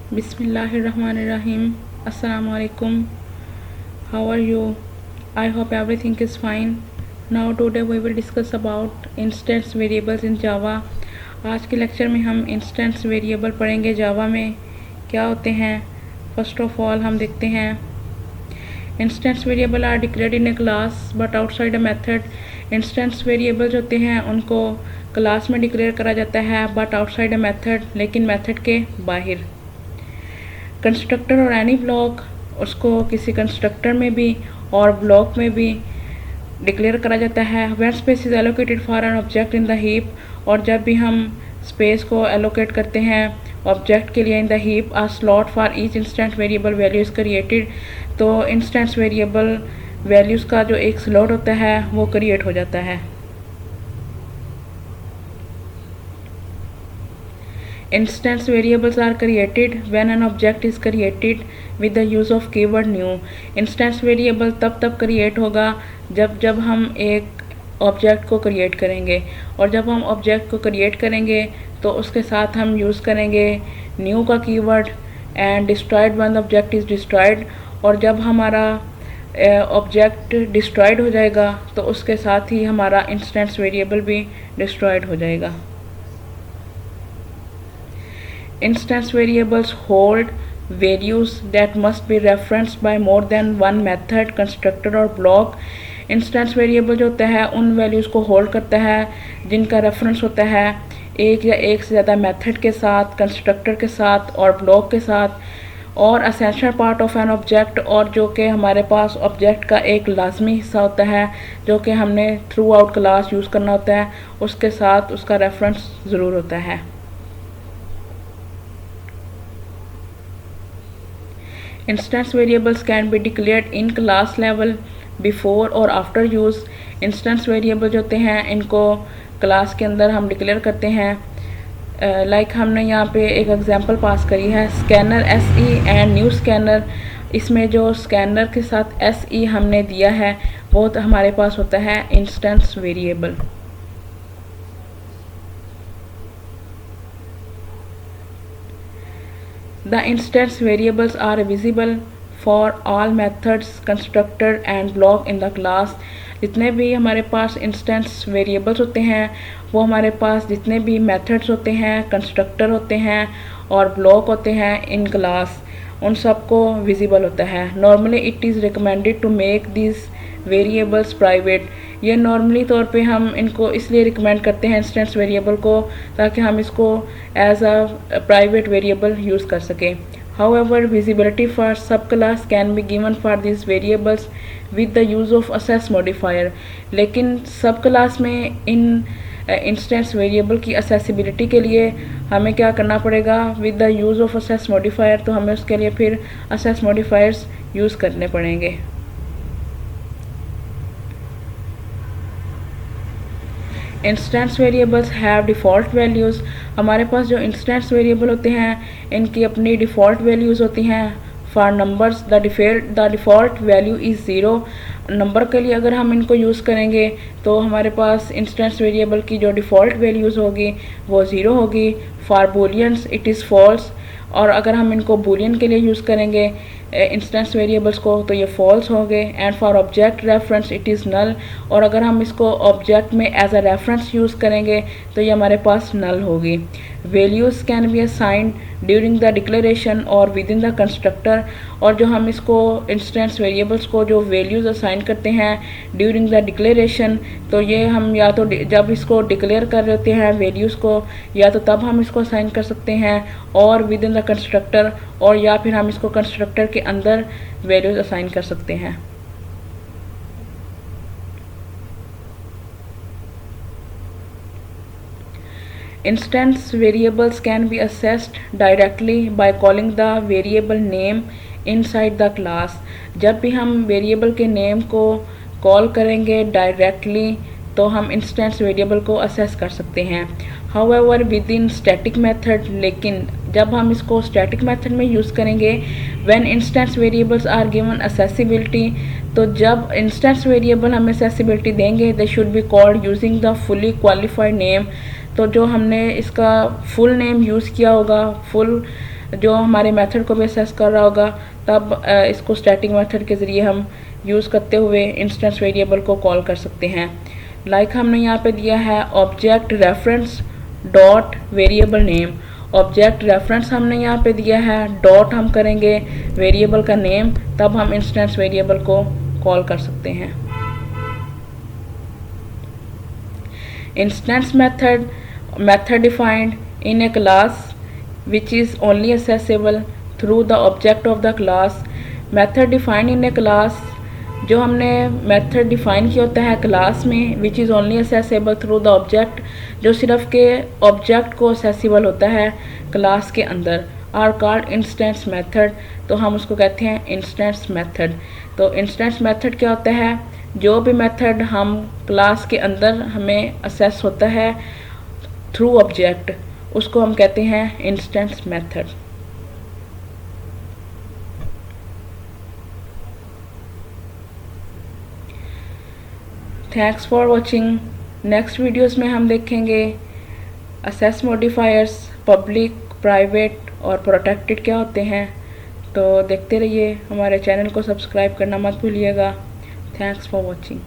Bismillahirrahmanirrahim. Assalamu alaikum. How are you? I hope everything is fine. Now today we will discuss about instance variables in Java. आज के lecture में हम instance variable पढ़ेंगे जावा में क्या होते हैं। फर्स्ट ऑफ ऑल हम देखते हैं instance variable are declared in a class but outside a method. Instance variables होते हैं उनको क्लास में डिक्लेयर करा जाता है बट आउटसाइड अ मेथड, लेकिन मेथड के बाहर। कंस्ट्रक्टर और एनी ब्लॉक, उसको किसी कंस्ट्रक्टर में भी और ब्लॉक में भी डिक्लेयर करा जाता है। When space is allocated for an object in the heap, और जब भी हम स्पेस को एलोकेट करते हैं ऑब्जेक्ट के लिए in the heap, a slot for each instant variable value is created. तो इंस्टेंस वेरिएबल वैल्यूज़ का जो एक स्लॉट होता है वो क्रिएट हो जाता है। Instance variables are created when an object is created with the use of keyword new। Instance variable तब क्रिएट होगा जब हम एक ऑब्जेक्ट को क्रिएट करेंगे, और जब हम ऑब्जेक्ट को क्रिएट करेंगे तो उसके साथ हम यूज़ करेंगे न्यू का keyword and destroyed when the object is destroyed. और जब हमारा ऑब्जेक्ट डिस्ट्रॉयड हो जाएगा तो उसके साथ ही हमारा इंस्टेंस वेरिएबल भी डिस्ट्रॉयड हो जाएगा। Instance variables hold values that must be referenced by more than one method, constructor और block। इंस्टेंस वेरिएबल जो होता है उन वैल्यूज़ को होल्ड करता है जिनका रेफरेंस होता है एक या एक से ज़्यादा मेथड के साथ, कंस्ट्रक्टर के साथ और ब्लॉक के साथ, और essential part of an object, और जो कि हमारे पास ऑब्जेक्ट का एक लाजमी हिस्सा होता है जो कि हमने थ्रू आउट क्लास यूज़ करना होता है, उसके साथ उसका रेफरेंस ज़रूर होता है। Instance variables can be declared in class level before और आफ्टर यूज़। इंस्टेंस वेरिएबल जो होते हैं इनको क्लास के अंदर हम डिक्लेयर करते हैं। लाइक हमने यहाँ पे एक एग्जांपल पास करी है scanner SE and new scanner. इसमें जो स्कैनर के साथ SE हमने दिया है वो तो हमारे पास होता है instance variable. The instance variables are visible for all methods, constructor and block in the class। जितने भी हमारे पास इंस्टेंस वेरिएबल्स होते हैं वो हमारे पास जितने भी मेथड्स होते हैं, कंस्ट्रक्टर होते हैं और ब्लॉक होते हैं इन क्लास, उन सबको विजिबल होता है। Normally it is recommended to make this variables private. ये नॉर्मली तौर पे हम इनको इसलिए रिकमेंड करते हैं इंस्टेंस वेरिएबल को ताकि हम इसको as a private variable use कर सकें। However visibility for sub class can be given for this variables with the use of access modifier. लेकिन सब क्लास में इन इंस्टेंस वेरिएबल की असेसिबिलिटी के लिए हमें क्या करना पड़ेगा, with the use of access modifier. तो हमें उसके लिए फिर असेस मॉडिफायर्स यूज़ करने पड़ेंगे। Instance variables have default values. हमारे पास जो इंस्टेंस वेरिएबल होते हैं इनकी अपनी डिफ़ॉल्ट वैल्यूज़ होती हैं। For numbers the default value is zero. Number के लिए अगर हम इनको यूज़ करेंगे तो हमारे पास इंस्टेंस वेरिएबल की जो डिफ़ॉल्ट वैल्यूज़ होगी वो ज़ीरो होगी। फॉर बूलियंस इट इज़ फॉल्स, और अगर हम इनको बूलियन के लिए यूज़ करेंगे इंस्टेंस वेरिएबल्स को तो ये फॉल्स हो गए। And for object reference it is null, और अगर हम इसको ऑब्जेक्ट में एज अ रेफरेंस यूज़ करेंगे तो ये हमारे पास नल होगी। Values can be assigned during the declaration और विद इन द कंस्ट्रक्टर, और जो हम इसको इंस्टेंस वेरिएबल्स को जो वैल्यूज़ असाइन करते हैं ड्यूरिंग द डिक्लेरेशन, तो ये हम या तो जब इसको डिक्लेयर कर रहे होते हैं वैल्यूज़ को, या तो तब हम इसको असाइन कर सकते हैं और विद इन द कंस्ट्रक्टर, और या फिर हम इसको कंस्ट्रक्टर के अंदर वैल्यूज़ असाइन कर सकते हैं। Instance variables can be accessed directly by calling the variable name inside the class। जब भी हम वेरिएबल के नेम को कॉल करेंगे डायरेक्टली तो हम इंस्टेंस वेरिएबल को असेस कर सकते हैं। However within static method, लेकिन जब हम इसको स्टैटिक मेथड में यूज़ करेंगे when instance variables are given accessibility, तो जब इंस्टेंस वेरिएबल हमें असेसिबिलिटी देंगे they should be called using the fully qualified name. तो जो हमने इसका फुल नेम यूज़ किया होगा, फुल जो हमारे मेथड को भी असेस कर रहा होगा, तब इसको स्टैटिक मेथड के ज़रिए हम यूज़ करते हुए इंस्टेंस वेरिएबल को कॉल कर सकते हैं। लाइक हमने यहाँ पे दिया है object reference dot variable name. Object reference हमने यहाँ पे दिया है, डॉट हम करेंगे वेरिएबल का नेम, तब हम इंस्टेंस वेरिएबल को कॉल कर सकते हैं। Instance method defined in a class which is only accessible through the object of the class। method defined in a class, जो हमने मेथड डिफाइन किया होता है क्लास में, which is only accessible through the object, जो सिर्फ के object को accessible होता है क्लास के अंदर, आर कॉल्ड इंस्टेंस मेथड। तो हम उसको कहते हैं इंस्टेंस मेथड। तो इंस्टेंस मेथड क्या होता है, जो भी मेथड हम क्लास के अंदर हमें असेस होता है थ्रू ऑब्जेक्ट, उसको हम कहते हैं instance method. Thanks for watching. Next videos में हम देखेंगे असेस मॉडिफायर्स, पब्लिक, प्राइवेट और प्रोटेक्टेड क्या होते हैं। तो देखते रहिए, हमारे चैनल को सब्सक्राइब करना मत भूलिएगा। Thanks for watching.